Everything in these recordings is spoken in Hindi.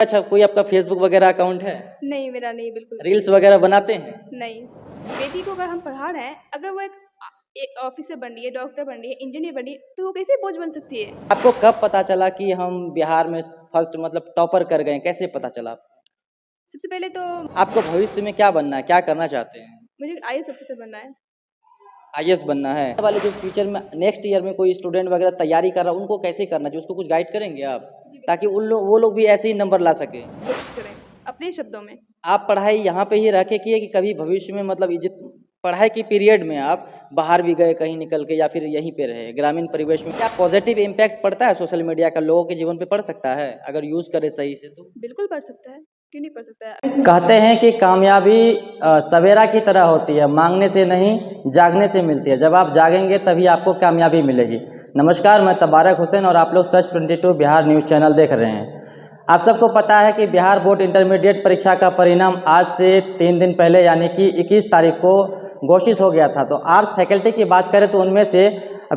अच्छा, कोई आपका फेसबुक वगैरह अकाउंट है? नहीं, मेरा नहीं, बिल्कुल रील्स वगैरह बनाते हैं? नहीं। बेटी को अगर हम पढ़ा रहे हैं, अगर वो एक ऑफिसर बन रही है, डॉक्टर बन रही है, इंजीनियर बन रही है, तो वो कैसे बोझ बन सकती है? आपको कब पता चला कि हम बिहार में फर्स्ट मतलब टॉपर कर गए, कैसे पता चला? सबसे पहले तो आपको भविष्य में क्या बनना है, क्या करना चाहते हैं? मुझे आईएएस ऑफिसर बनना है। आईएएस बनना है। आने वाले जो फ्यूचर में नेक्स्ट ईयर में कोई स्टूडेंट वगैरह तैयारी कर रहा है, उनको कैसे करना चाहिए, उसको कुछ गाइड करेंगे आप? जी, ताकि वो लोग भी ऐसे ही नंबर ला सके। कोशिश करें, अपने शब्दों में। आप पढ़ाई यहाँ पे ही रह के किए कि कभी भविष्य में मतलब पढ़ाई की पीरियड में आप बाहर भी गए कहीं निकल के या फिर यहीं पे रहे ग्रामीण परिवेश में, क्या पॉजिटिव इम्पैक्ट पड़ता है सोशल मीडिया का, लोगों के जीवन पे पड़ सकता है अगर यूज करे सही से तो? बिल्कुल पढ़ सकता है, क्यों नहीं पढ़ सकता है? कहते हैं कि कामयाबी सवेरा की तरह होती है, मांगने से नहीं जागने से मिलती है। जब आप जागेंगे तभी आपको कामयाबी मिलेगी। नमस्कार, मैं तबारक हुसैन और आप लोग सच 22 बिहार न्यूज़ चैनल देख रहे हैं। आप सबको पता है कि बिहार बोर्ड इंटरमीडिएट परीक्षा का परिणाम आज से 3 दिन पहले यानी कि 21 तारीख को घोषित हो गया था। तो आर्ट्स फैकल्टी की बात करें तो उनमें से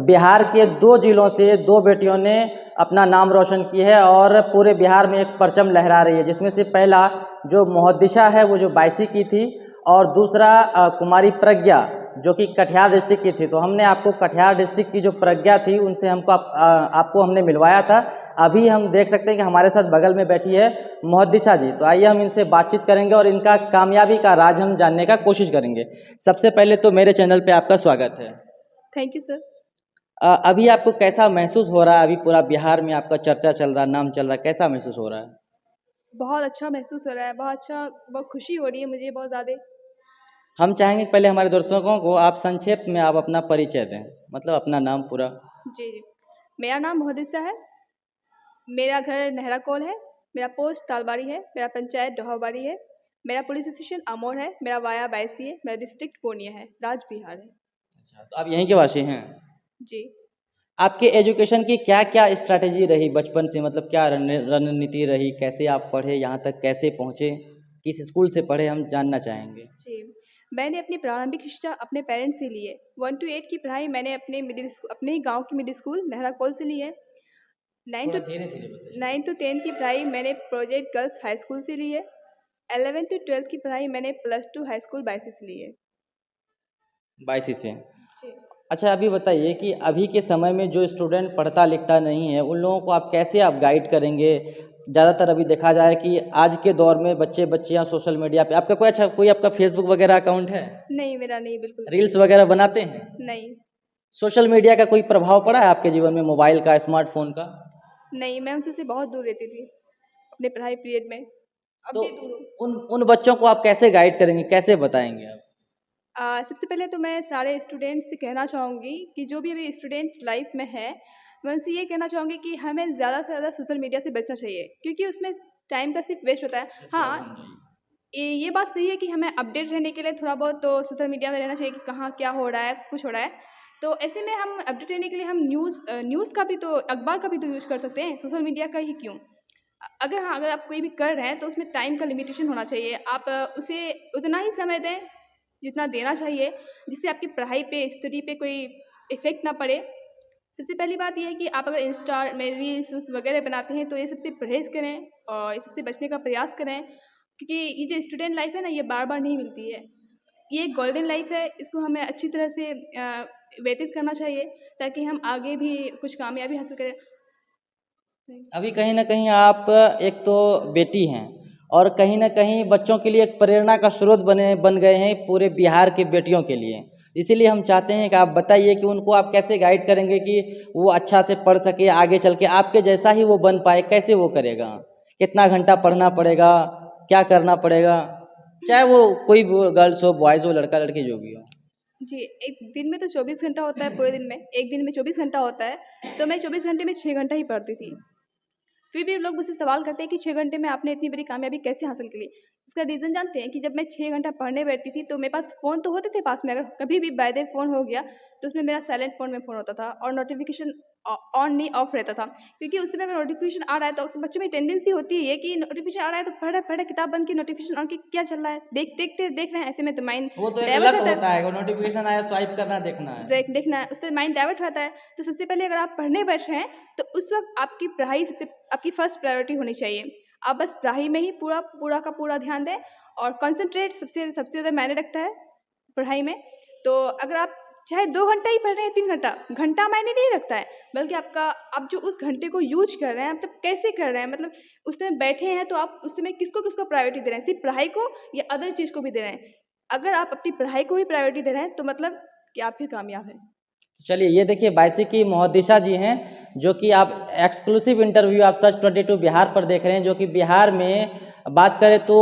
बिहार के 2 जिलों से 2 बेटियों ने अपना नाम रोशन की है और पूरे बिहार में एक परचम लहरा रही है, जिसमें से पहला जो मुहद्दिसा है वो जो 22 की थी और दूसरा कुमारी प्रज्ञा जो कि कटिहार डिस्ट्रिक्ट की थी। तो हमने आपको कटिहार डिस्ट्रिक्ट की जो प्रज्ञा थी उनसे आपको हमने मिलवाया था। अभी हम देख सकते हैं कि हमारे साथ बगल में बैठी है मुहद्दिसा जी। तो आइए हम इनसे बातचीत करेंगे और इनका कामयाबी का राज हम जानने का कोशिश करेंगे। सबसे पहले तो मेरे चैनल पे आपका स्वागत है। Thank you sir. अभी आपको कैसा महसूस हो रहा है? अभी पूरा बिहार में आपका चर्चा चल रहा है, नाम चल रहा है, कैसा महसूस हो रहा है? बहुत अच्छा महसूस हो रहा है, बहुत अच्छा, बहुत खुशी हो रही है मुझे बहुत ज़्यादा। हम चाहेंगे कि पहले हमारे दर्शकों को आप संक्षेप में आप अपना परिचय दें, मतलब अपना नाम पूरा। जी, जी। मेरा नाम मुहद्दिसा है, मेरा घर नेहरा कौल है, मेरा पोस्ट तालबाड़ी है, मेरा पंचायत डोहाबाड़ी है, मेरा पुलिस स्टेशन अमोर है, मेरा वाया बायसी है, मेरा डिस्ट्रिक्ट पूर्णिया है, राज बिहार है। अच्छा, तो आप यहीं के वासी हैं? जी। आपके एजुकेशन की क्या क्या स्ट्रैटेजी रही बचपन से, मतलब क्या रणनीति रही, कैसे आप पढ़े, यहाँ तक कैसे पहुँचे, किस स्कूल से पढ़े, हम जानना चाहेंगे। जी, मैंने अपनी प्रारंभिक शिक्षा अपने पेरेंट्स से ली है। 1 to 8 की पढ़ाई मैंने अपने ही गाँव की मिडिल स्कूल नेहरा कौल से ली है। 9 थोड़ा टू धीरे धीरे बताइए। 9 to 10 की पढ़ाई मैंने प्रोजेक्ट गर्ल्स हाई स्कूल से ली है। 11 to 12 की पढ़ाई मैंने +2 हाई स्कूल बायसी से ली है। 22 से। जी। अच्छा, अभी बताइए कि अभी के समय में जो स्टूडेंट पढ़ता लिखता नहीं है उन लोगों को आप कैसे आप गाइड करेंगे? ज़्यादातर अभी देखा जाए कि आज के दौर में बच्चे बच्चियां सोशल मीडिया पे, आपका कोई आपका फेसबुक वगैरह अकाउंट है? नहीं, मेरा नहीं, बिल्कुल रील्स वगैरह बनाते हैं? नहीं। सोशल मीडिया का कोई प्रभाव पड़ा है आपके जीवन में, मोबाइल का, स्मार्टफोन का? नहीं, मैं उनसे बहुत दूर रहती थी, अपने पढ़ाई पीरियड में। अब तो भी दूर हूँ। उन उन बच्चों को आप कैसे गाइड करेंगे, कैसे बताएंगे आप? सबसे पहले तो मैं सारे स्टूडेंट्स से कहना चाहूँगी कि जो भी अभी स्टूडेंट लाइफ में है, मैं उनसे ये कहना चाहूँगी कि हमें ज़्यादा से ज़्यादा सोशल मीडिया से बचना चाहिए, क्योंकि उसमें टाइम का सिर्फ वेस्ट होता है। हाँ, ये बात सही है कि हमें अपडेट रहने के लिए थोड़ा बहुत तो सोशल मीडिया में रहना चाहिए कि कहाँ क्या हो रहा है, कुछ हो रहा है। तो ऐसे में हम अपडेट रहने के लिए हम न्यूज़ का भी तो, अखबार का भी तो यूज़ कर सकते हैं, सोशल मीडिया का ही क्यों? अगर आप कोई भी कर रहे हैं तो उसमें टाइम का लिमिटेशन होना चाहिए। आप उसे उतना ही समय दें जितना देना चाहिए, जिससे आपकी पढ़ाई पे, स्टडी पे कोई इफ़ेक्ट ना पड़े। सबसे पहली बात ये है कि आप अगर इंस्टा में रील्स वगैरह बनाते हैं तो ये सबसे परहेज़ करें और इस सबसे बचने का प्रयास करें, क्योंकि ये जो स्टूडेंट लाइफ है ना, ये बार-बार नहीं मिलती है। ये एक गोल्डन लाइफ है, इसको हमें अच्छी तरह से व्यतीत करना चाहिए ताकि हम आगे भी कुछ कामयाबी हासिल करें। अभी कहीं ना कहीं आप एक तो बेटी हैं और कहीं ना कहीं बच्चों के लिए एक प्रेरणा का स्रोत बन गए हैं पूरे बिहार के बेटियों के लिए। इसीलिए हम चाहते हैं कि आप बताइए कि उनको आप कैसे गाइड करेंगे कि वो अच्छा से पढ़ सके, आगे चल के आपके जैसा ही वो बन पाए, कैसे वो करेगा, कितना घंटा पढ़ना पड़ेगा, क्या करना पड़ेगा, चाहे वो कोई गर्ल्स हो, बॉयज़ हो, लड़का लड़की जो भी हो। जी, एक दिन में तो 24 घंटा होता है, पूरे दिन में। एक दिन में 24 घंटा होता है, तो मैं 24 घंटे में 6 घंटा ही पढ़ती थी। फिर भी लोग मुझसे सवाल करते हैं कि 6 घंटे में आपने इतनी बड़ी कामयाबी कैसे हासिल की? इसका रीज़न जानते हैं कि जब मैं 6 घंटा पढ़ने बैठती थी, तो मेरे पास फ़ोन तो होते थे पास में, अगर कभी भी बाय द फ़ोन हो गया, तो उसमें मेरा साइलेंट मोड में फ़ोन होता था और नोटिफ़िकेशन ऑन नहीं ऑफ रहता था। क्योंकि उस समय अगर नोटिफ़िकेशन आ रहा है, तो अक्सर बच्चों में टेंडेंसी होती है ये कि नोटिफ़िकेशन आ रहा है, तो पढ़ रहा है, किताब बंद की, नोटिफ़िकेशन ऑन की, क्या चल रहा है? देख रहे हैं, ऐसे में तो माइंड वो तो एक डाइवर्ट लत रहता होता है। है, नोटिफिकेशन आया स्वाइप करना, देखना है। देखना है, उससे माइंड डाइवर्ट रहता है। तो सबसे पहले अगर आप पढ़ने बैठ रहे हैं, तो उस वक़्त आपकी पढ़ाई सबसे आपकी फर्स्ट प्रायोरिटी होनी चाहिए। आप बस पढ़ाई में ही पूरा पूरा का पूरा ध्यान दें और कंसंट्रेट सबसे ज़्यादा मायने रखता है पढ़ाई में। तो अगर आप चाहे 2 घंटा ही पढ़ रहे हैं, 3 घंटा, घंटा मायने नहीं रखता है, बल्कि आप जो उस घंटे को यूज़ कर रहे हैं, मतलब कैसे कर रहे हैं, मतलब उस समय बैठे हैं तो आप उस समय किसको-किसको प्रायोरिटी दे रहे हैं, सिर्फ़ पढ़ाई को या अदर चीज़ को भी दे रहे हैं। अगर आप अपनी पढ़ाई को ही प्रायोरिटी दे रहे हैं, तो मतलब कि आप फिर कामयाब हैं। चलिए ये देखिए बायसी की मोहद्दिसा जी हैं, जो कि आप एक्सक्लूसिव इंटरव्यू आप सर्च 22 बिहार पर देख रहे हैं, जो कि बिहार में बात करें तो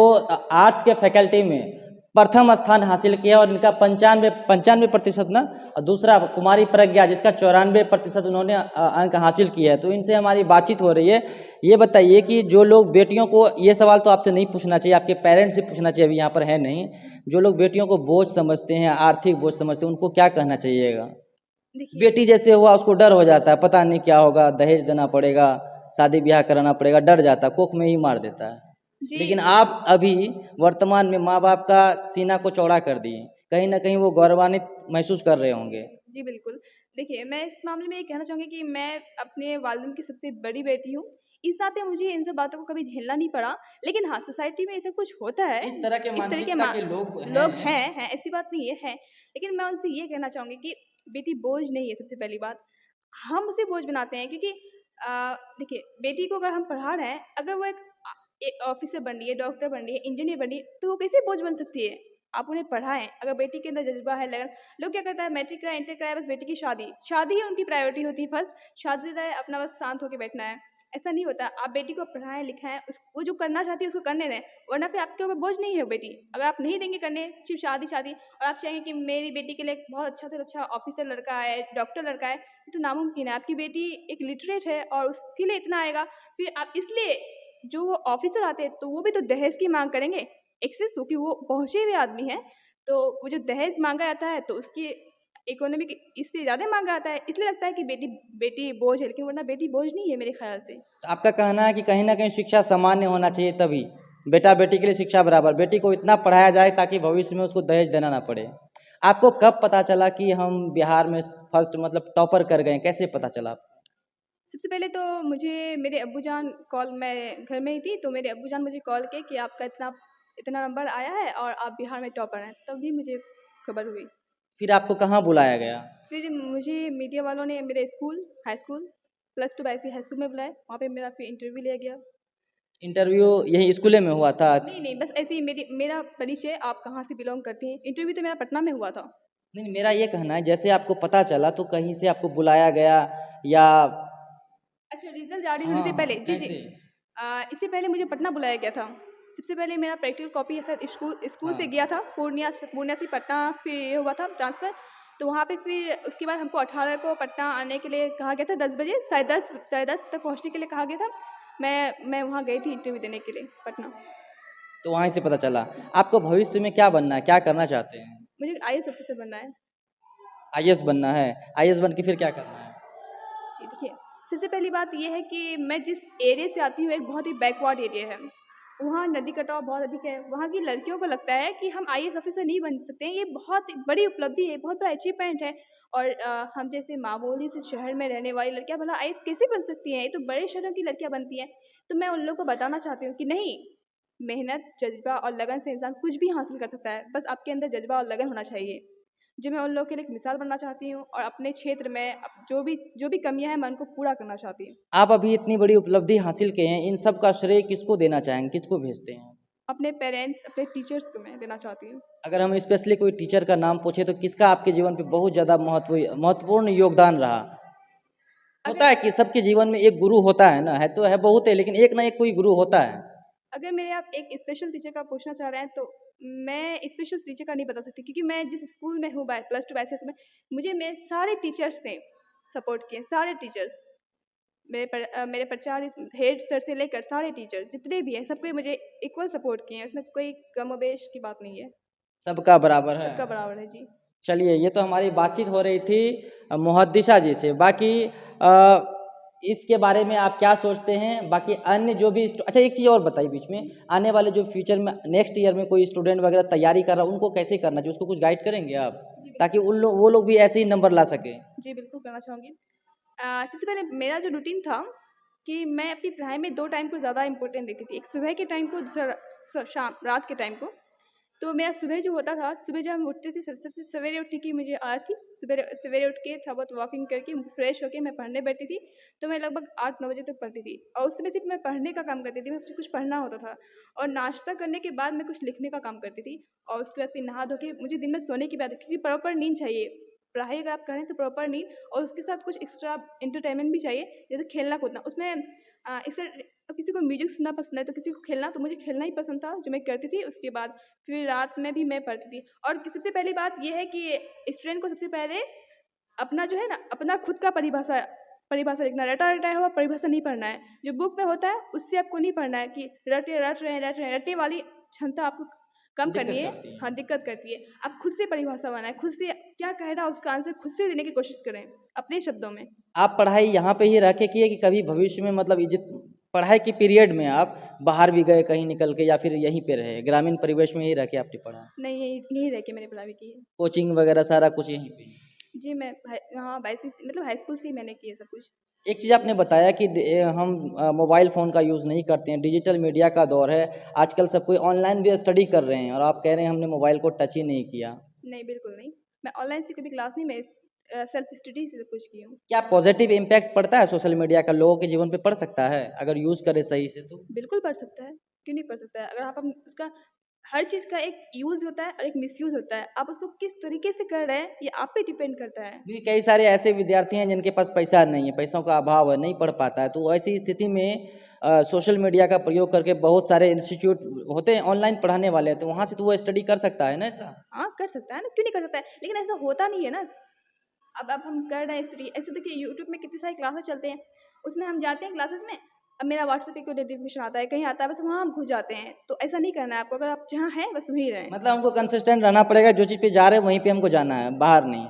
आर्ट्स के फैकल्टी में प्रथम स्थान हासिल किया और इनका 95% ना, और दूसरा कुमारी प्रज्ञा जिसका 94% उन्होंने अंक हासिल किया है। तो इनसे हमारी बातचीत हो रही है। ये बताइए कि जो लोग बेटियों को, ये सवाल तो आपसे नहीं पूछना चाहिए, आपके पेरेंट्स से पूछना चाहिए, अभी यहाँ पर है नहीं, जो लोग बेटियों को बोझ समझते हैं, आर्थिक बोझ समझते हैं, उनको क्या कहना चाहिएगा? देखिए बेटी जैसे हुआ उसको डर हो जाता है, पता नहीं क्या होगा, दहेज देना पड़ेगा, शादी ब्याह कराना पड़ेगा, डर जाता है, कोख में ही मार देता है। जी, लेकिन आप अभी वर्तमान में माँ बाप का सीना को चौड़ा कर दिए, कहीं ना कहीं वो गौरवान्वित महसूस कर रहे होंगे। जी बिल्कुल। देखिए, मैं इस मामले में ये कहना चाहूँगी कि मैं अपने वालिदैन की सबसे बड़ी बेटी हूँ। इस नाते मुझे इन सब बातों को कभी झेलना नहीं पड़ा। लेकिन हाँ, सोसाइटी में ये सब कुछ होता है। इस तरह के इस तरह के मानसिकता के लोग लोग हैं। हैं, ऐसी बात नहीं है, हैं। लेकिन मैं उनसे ये कहना चाहूँगी कि बेटी बोझ नहीं है सबसे पहली बात। हम उसे बोझ बनाते हैं क्योंकि देखिए बेटी को अगर हम पढ़ा रहे हैं, अगर वो एक ऑफ़िसर बन रही है, डॉक्टर बन रही है, इंजीनियर बन रही है, तो वो कैसे बोझ बन सकती है? आप उन्हें पढ़ाएँ, अगर बेटी के अंदर जज़्बा है, लगन। लोग क्या करता है, मैट्रिक कराया, इंटर कराया, बस बेटी की शादी। शादी ही उनकी प्रायोरिटी होती है फर्स्ट, शादी देता है, अपना बस शांत होके बैठना है। ऐसा नहीं होता, आप बेटी को पढ़ाएँ, लिखाएँ, उस वो जो करना चाहती है उसको करने दें, वरना फिर आपके ऊपर बोझ नहीं है वो बेटी। अगर आप नहीं देंगे करने, सिर्फ़ शादी-शादी और आप चाहेंगे कि मेरी बेटी के लिए एक बहुत अच्छा से अच्छा ऑफ़िसर लड़का आए, डॉक्टर लड़का आए, तो नामुमकिन है। आपकी बेटी एक लिटरेट है और उसके लिए इतना आएगा, फिर आप इसलिए जो वो ऑफ़िसर आते हैं, तो वो भी तो दहेज की माँग करेंगे, एक्सेस क्योंकि वो पहुँचे हुए आदमी हैं, तो वो जो दहेज माँगा जाता है, तो उसकी इकोनॉमिक इससे ज़्यादा माँगा जाता है, इसलिए लगता है कि बेटी बेटी बोझ है, लेकिन वरना बेटी बोझ नहीं है मेरे ख़्याल से। तो आपका कहना है कि कहीं ना कहीं शिक्षा सामान्य होना चाहिए, तभी बेटा बेटी के लिए शिक्षा बराबर, बेटी को इतना पढ़ाया जाए ताकि भविष्य में उसको दहेज देना ना पड़े। आपको कब पता चला कि हम बिहार में फर्स्ट मतलब टॉपर कर गए, कैसे पता चला? सबसे पहले तो मुझे मेरे अब्बूजान कॉल, मैं घर में ही थी, तो मेरे अब्बूजान मुझे कॉल किए कि आपका इतना इतना नंबर आया है और आप बिहार में टॉपर हैं, तभी मुझे खबर हुई। फिर आपको कहाँ बुलाया गया? फिर मुझे मीडिया वालों ने मेरे स्कूल, हाई स्कूल, +2 वैसे हाई स्कूल में बुलाया, वहाँ पे मेरा फिर इंटरव्यू लिया गया। इंटरव्यू यही स्कूले में हुआ था? नहीं, नहीं, बस ऐसे ही मेरा परिचय, आप कहाँ से बिलॉन्ग करती हैं, इंटरव्यू तो मेरा पटना में हुआ था। नहीं नहीं, मेरा ये कहना है जैसे आपको पता चला तो कहीं से आपको बुलाया गया या? अच्छा, रिज़ल्ट जारी होने हाँ से पहले, हाँ, जी, जी। कैसे? इससे पहले मुझे पटना बुलाया गया था। सबसे पहले मेरा प्रैक्टिकल कॉपी ऐसा स्कूल स्कूल से हाँ। गया था, पूर्णिया से पटना फिर ये हुआ था ट्रांसफ़र। तो वहाँ पे फिर उसके बाद हमको 18 को पटना आने के लिए कहा गया था, 10 बजे, साढ़े 10 तक पहुँचने के लिए कहा गया था। मैं वहाँ गई थी इंटरव्यू देने के लिए पटना। तो वहीं से पता चला। आपको भविष्य में क्या बनना है, क्या करना चाहते हैं? मुझे आईएएस ऑफ़िसर बनना है। आईएएस बनना है। आईएएस बन के फिर क्या करना है? जी, देखिए, सबसे पहली बात ये है कि मैं जिस एरिया से आती हूँ, एक बहुत ही बैकवर्ड एरिया है। वहाँ नदी कटाव बहुत अधिक है। वहाँ की लड़कियों को लगता है कि हम आईएएस ऑफ़िसर नहीं बन सकते हैं, ये बहुत एक बड़ी उपलब्धि है, बहुत बड़ा अचीवमेंट है और हम जैसे मामूली से शहर में रहने वाली लड़कियाँ भला आईएएस कैसे बन सकती हैं? ये तो बड़े शहरों की लड़कियाँ बनती हैं। तो मैं उन लोगों को बताना चाहती हूँ कि नहीं, मेहनत, जज़्बा और लगन से इंसान कुछ भी हासिल कर सकता है। बस आपके अंदर जज़्बा और लगन होना चाहिए। जो मैं उन लोगों के लिए एक मिसाल बनना चाहती हूँ और अपने क्षेत्र में जो भी कमियाँ हैं, मैं उनको पूरा करना चाहती हूँ। आप अभी इतनी बड़ी उपलब्धि हासिल किए हैं, इन सब का श्रेय किसको देना चाहेंगे, किसको भेजते हैं? अपने पेरेंट्स, अपने टीचर्स को मैं देना चाहती हूँ। अगर हम स्पेशली कोई टीचर का नाम पूछे तो किसका आपके जीवन पे बहुत ज़्यादा महत्वपूर्ण योगदान रहा? अगर होता है कि सबके जीवन में एक गुरु होता है ना, है तो है बहुत है, लेकिन एक ना एक कोई गुरु होता है। अगर मेरे आप एक स्पेशल टीचर का पूछना चाह रहे हैं, तो मैं स्पेशल टीचर का नहीं बता सकती क्योंकि मैं जिस स्कूल में हूँ, +2 BCS में, मुझे मेरे सारे टीचर्स ने सपोर्ट किए, सारे टीचर्स। मेरे प्राचार्य हेड सर से लेकर सारे टीचर जितने भी हैं, सबको मुझे इक्वल सपोर्ट किए हैं, उसमें कोई कमोबेश की बात नहीं है। सबका बराबर है। सबका बराबर है। जी। चलिए ये तो हमारी बातचीत हो रही थी मुहद्दिसा जी से। बाकी इसके बारे में आप क्या सोचते हैं? बाकी अन्य जो भी अच्छा एक चीज़ और बताइए बीच में, आने वाले जो फ्यूचर में नेक्स्ट ईयर में कोई स्टूडेंट वगैरह तैयारी कर रहा है, उनको कैसे करना चाहिए, उसको कुछ गाइड करेंगे आप? जी, ताकि वो लोग भी ऐसे ही नंबर ला सकें। जी, बिल्कुल करना चाहूँगी। सबसे पहले मेरा जो रूटीन था, कि मैं अपनी पढ़ाई में 2 टाइम को ज़्यादा इम्पोर्टेंट देती थी। एक सुबह के टाइम को, दूसरा शाम रात के टाइम को। तो मेरा सुबह जो होता था, सुबह जब हम उठते थे, सबसे सवेरे उठने की मुझे आदत थी। सवेरे सवेरे उठ के थोड़ा बहुत वॉकिंग करके फ्रेश होके मैं पढ़ने बैठती थी। तो मैं लगभग 8-9 बजे तक पढ़ती थी और उस समय सिर्फ मैं पढ़ने का काम करती थी, मुझे कुछ पढ़ना होता था और नाश्ता करने के बाद मैं कुछ लिखने का काम करती थी और उसके बाद फिर नहा धो के मुझे दिन में सोने की बात है, क्योंकि प्रॉपर नींद चाहिए। पढ़ाई अगर आप करें तो प्रॉपर नींद और उसके साथ कुछ एक्स्ट्रा एंटरटेनमेंट भी चाहिए, जैसे खेलना कूदना। उसमें इससे किसी को म्यूजिक सुनना पसंद है तो किसी को खेलना, तो मुझे खेलना ही पसंद था जो मैं करती थी। उसके बाद फिर रात में भी मैं पढ़ती थी। और सबसे पहली बात ये है कि स्टूडेंट को सबसे पहले अपना जो है ना, अपना खुद का परिभाषा परिभाषा लिखना, रटा हुआ परिभाषा नहीं पढ़ना है। जो बुक में होता है उससे आपको नहीं पढ़ना है कि रटने वाली क्षमता आपको कम करनी है। हाँ, दिक्कत करती है। आप खुद से परिभाषा बनाएं, खुद से क्या कह रहा है उसका आंसर खुद से देने की कोशिश करें अपने शब्दों में। आप पढ़ाई यहाँ पे ही रह के की है कि कभी भविष्य में मतलब पढ़ाई की पीरियड में आप बाहर भी गए कहीं निकल के, या फिर यहीं पे रहे ग्रामीण परिवेश में ही रह के आपने पढ़ा? नहीं, यहीं रह के मैंने पढ़ाई की है। कोचिंग वगैरह सारा कुछ यहीं पे? जी, मैं हाँ, मतलब हाई स्कूल से ही मैंने किया सब कुछ। एक चीज़ आपने बताया कि हम मोबाइल फ़ोन का यूज़ नहीं करते हैं, डिजिटल मीडिया का दौर है, आजकल सब कोई ऑनलाइन भी स्टडी कर रहे हैं और आप कह रहे हैं हमने मोबाइल को टच ही नहीं किया। नहीं, बिल्कुल नहीं। मैं ऑनलाइन से कभी क्लास नहीं, मैं सेल्फ स्टडी से सब कुछ की हूँ। क्या पॉजिटिव इम्पैक्ट पड़ता है सोशल मीडिया का, लोगों के जीवन पे पड़ सकता है अगर यूज़ करें सही से तो? बिल्कुल पढ़ सकता है, क्यों नहीं पढ़ सकता है? अगर आप उसका हर चीज़ का एक यूज़ होता है और एक मिसयूज़ होता है। आप उसको किस तरीके से कर रहे हैं, ये आप पे डिपेंड करता है। भी कई सारे ऐसे विद्यार्थी हैं जिनके पास पैसा नहीं है, पैसों का अभाव है, नहीं पढ़ पाता है, तो ऐसी स्थिति में सोशल मीडिया का प्रयोग करके बहुत सारे इंस्टीट्यूट होते हैं ऑनलाइन पढ़ाने वाले, तो वहाँ से तो वो स्टडी कर सकता है ना ऐसा? हाँ, कर सकता है ना, क्यों नहीं कर सकता है? लेकिन ऐसा होता नहीं है ना। अब हम कर रहे हैं स्टडी, ऐसे देखिए यूट्यूब में कितने सारे क्लासेस चलते हैं, उसमें हम जाते हैं क्लासेस में। अब मेरा व्हाट्सएप पे कोई नोटिफिकेशन आता है, कहीं आता है, बस वहाँ हम घुस जाते हैं। तो ऐसा नहीं करना है आपको, अगर आप जहाँ हैं बस वहीं रहें। मतलब हमको कंसिस्टेंट रहना पड़ेगा, जो चीज़ पे जा रहे हैं वहीं पे हमको जाना है, बाहर नहीं।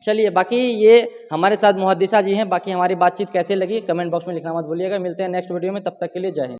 चलिए, बाकी ये हमारे साथ मुहद्दिसा जी हैं, बाकी हमारी बातचीत कैसे लगी कमेंट बॉक्स में लिखना मत भूलिएगा। मिलते हैं नेक्स्ट वीडियो में, तब तक के लिए जय हिंद।